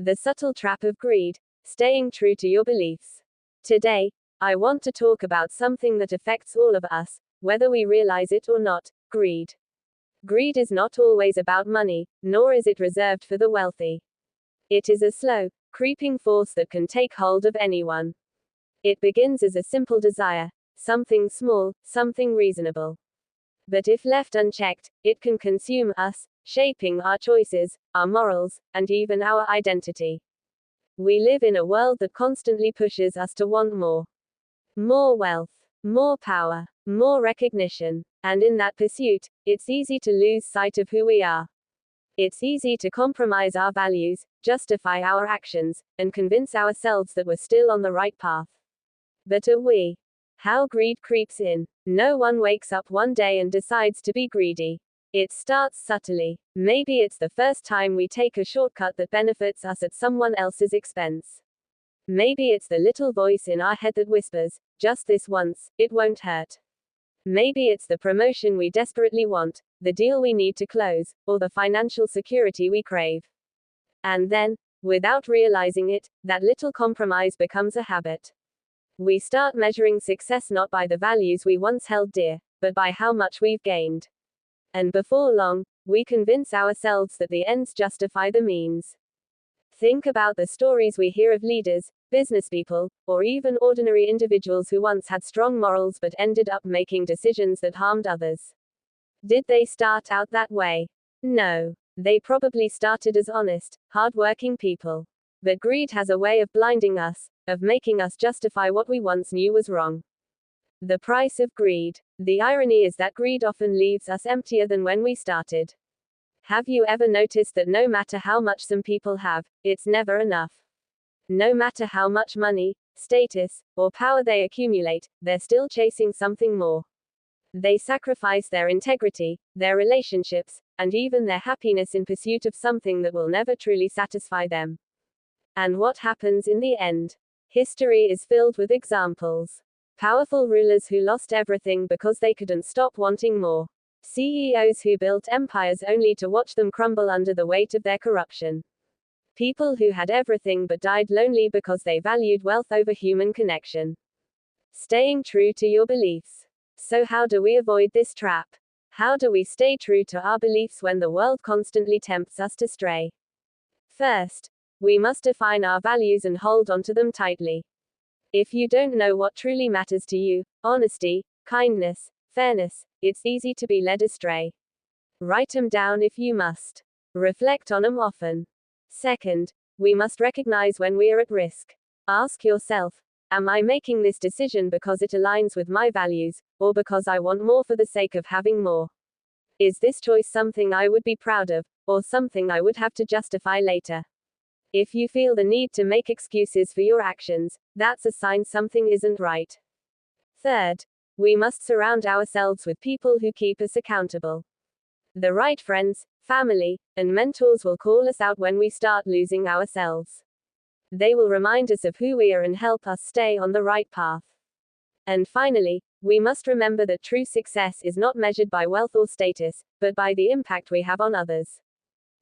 The subtle trap of greed, staying true to your beliefs. Today, I want to talk about something that affects all of us, whether we realize it or not: greed. Greed is not always about money, nor is it reserved for the wealthy. It is a slow, creeping force that can take hold of anyone. It begins as a simple desire, something small, something reasonable. But if left unchecked, it can consume us, shaping our choices, our morals, and even our identity. We live in a world that constantly pushes us to want more. More wealth, more power, more recognition. And in that pursuit, it's easy to lose sight of who we are. It's easy to compromise our values, justify our actions, and convince ourselves that we're still on the right path. But are we? How greed creeps in. No one wakes up one day and decides to be greedy. It starts subtly. Maybe it's the first time we take a shortcut that benefits us at someone else's expense. Maybe it's the little voice in our head that whispers, "Just this once, it won't hurt." Maybe it's the promotion we desperately want, the deal we need to close, or the financial security we crave. And then, without realizing it, that little compromise becomes a habit. We start measuring success not by the values we once held dear, but by how much we've gained. And before long, we convince ourselves that the ends justify the means. Think about the stories we hear of leaders, businesspeople, or even ordinary individuals who once had strong morals but ended up making decisions that harmed others. Did they start out that way? No. They probably started as honest, hard-working people. But greed has a way of blinding us, of making us justify what we once knew was wrong. The price of greed. The irony is that greed often leaves us emptier than when we started. Have you ever noticed that no matter how much some people have, it's never enough? No matter how much money, status, or power they accumulate, they're still chasing something more. They sacrifice their integrity, their relationships, and even their happiness in pursuit of something that will never truly satisfy them. And what happens in the end? History is filled with examples. Powerful rulers who lost everything because they couldn't stop wanting more. CEOs who built empires only to watch them crumble under the weight of their corruption. People who had everything but died lonely because they valued wealth over human connection. Staying true to your beliefs. So how do we avoid this trap? How do we stay true to our beliefs when the world constantly tempts us to stray? First, we must define our values and hold on to them tightly. If you don't know what truly matters to you, honesty, kindness, fairness, it's easy to be led astray. Write them down if you must. Reflect on them often. Second, we must recognize when we are at risk. Ask yourself, am I making this decision because it aligns with my values, or because I want more for the sake of having more? Is this choice something I would be proud of, or something I would have to justify later? If you feel the need to make excuses for your actions, that's a sign something isn't right. Third, we must surround ourselves with people who keep us accountable. The right friends, family, and mentors will call us out when we start losing ourselves. They will remind us of who we are and help us stay on the right path. And finally, we must remember that true success is not measured by wealth or status, but by the impact we have on others.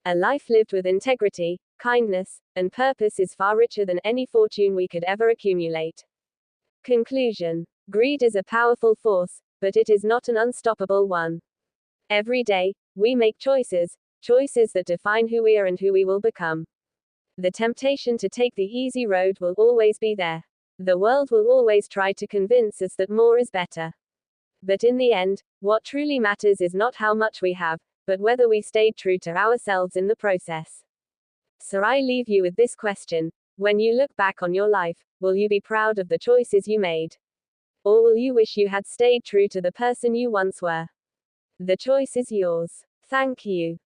A life lived with integrity, kindness, and purpose is far richer than any fortune we could ever accumulate. Conclusion. Greed is a powerful force, but it is not an unstoppable one. Every day, we make choices that define who we are and who we will become. The temptation to take the easy road will always be there. The world will always try to convince us that more is better. But in the end, what truly matters is not how much we have, but whether we stayed true to ourselves in the process. So I leave you with this question: when you look back on your life, will you be proud of the choices you made? Or will you wish you had stayed true to the person you once were? The choice is yours. Thank you.